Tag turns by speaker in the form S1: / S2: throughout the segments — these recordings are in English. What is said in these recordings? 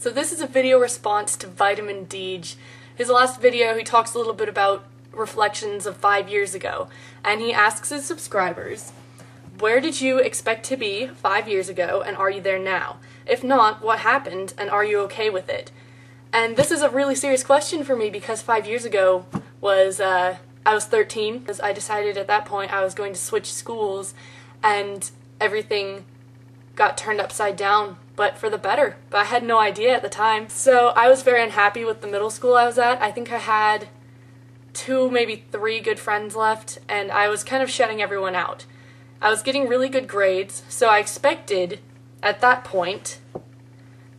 S1: So this is a video response to VitaminDeej. His last video, he talks a little bit about reflections of 5 years ago, and he asks his subscribers, where did you expect to be 5 years ago, and are you there now? If not, what happened, and are you okay with it? And this is a really serious question for me because 5 years ago was, I was 13, because I decided at that point I was going to switch schools, and everything got turned upside down, but for the better. But I had no idea at the time. So I was very unhappy with the middle school I was at. I think I had 2, maybe 3 good friends left, and I was kind of shutting everyone out. I was getting really good grades, so I expected at that point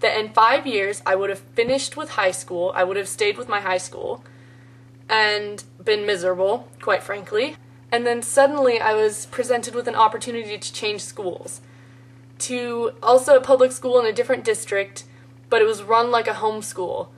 S1: that in 5 years I would have finished with high school, I would have stayed with my high school, and been miserable, quite frankly. And then suddenly I was presented with an opportunity to change schools. To also a public school in a different district, but it was run like a homeschool.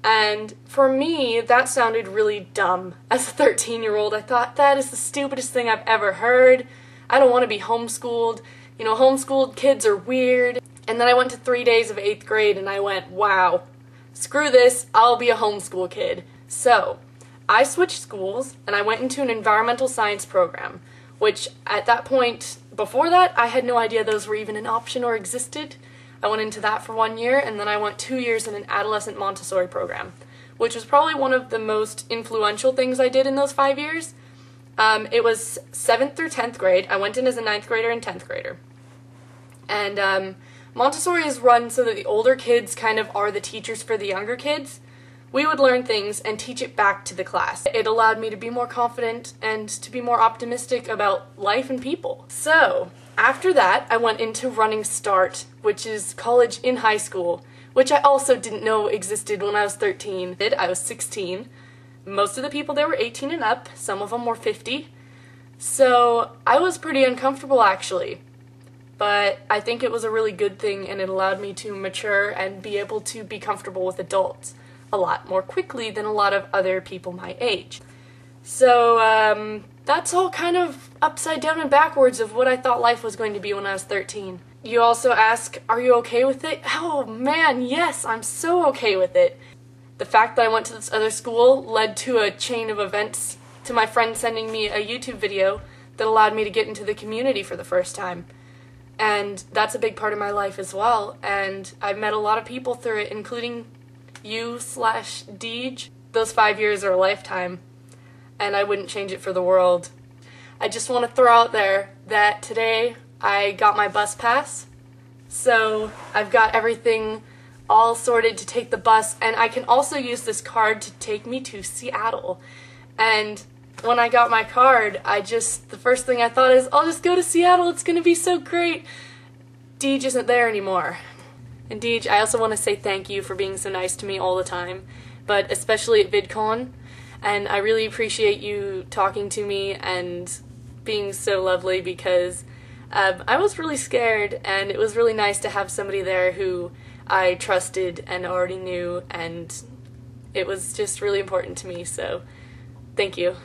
S1: And for me, that sounded really dumb. As a 13-year-old, I thought, that is the stupidest thing I've ever heard. I don't want to be homeschooled. You know, homeschooled kids are weird. And then I went to 3 days of 8th grade and I went, wow, screw this, I'll be a homeschool kid. So, I switched schools and I went into an environmental science program, which at that point, before that, I had no idea those were even an option or existed. I went into that for 1 year, and then I went 2 years in an adolescent Montessori program, which was probably one of the most influential things I did in those 5 years. It was 7th through 10th grade. I went in as a 9th grader and 10th grader. And Montessori is run so that the older kids kind of are the teachers for the younger kids. We would learn things and teach it back to the class. It allowed me to be more confident and to be more optimistic about life and people. So, after that, I went into Running Start, which is college in high school, which I also didn't know existed when I was 13. I was 16. Most of the people there were 18 and up, some of them were 50. So, I was pretty uncomfortable actually. But I think it was a really good thing, and it allowed me to mature and be able to be comfortable with adults a lot more quickly than a lot of other people my age. So, that's all kind of upside down and backwards of what I thought life was going to be when I was 13. You also ask, are you okay with it? Oh man, yes, I'm so okay with it. The fact that I went to this other school led to a chain of events, to my friend sending me a YouTube video that allowed me to get into the community for the first time. And that's a big part of my life as well, and I've met a lot of people through it, including you/Deej. Those 5 years are a lifetime, and I wouldn't change it for the world. I just want to throw out there that today I got my bus pass, so I've got everything all sorted to take the bus, and I can also use this card to take me to Seattle. And when I got my card, the first thing I thought is, I'll just go to Seattle, it's gonna be so great. Deej isn't there anymore. And Deej, I also want to say thank you for being so nice to me all the time, but especially at VidCon, and I really appreciate you talking to me and being so lovely because I was really scared, and it was really nice to have somebody there who I trusted and already knew, and it was just really important to me, so thank you.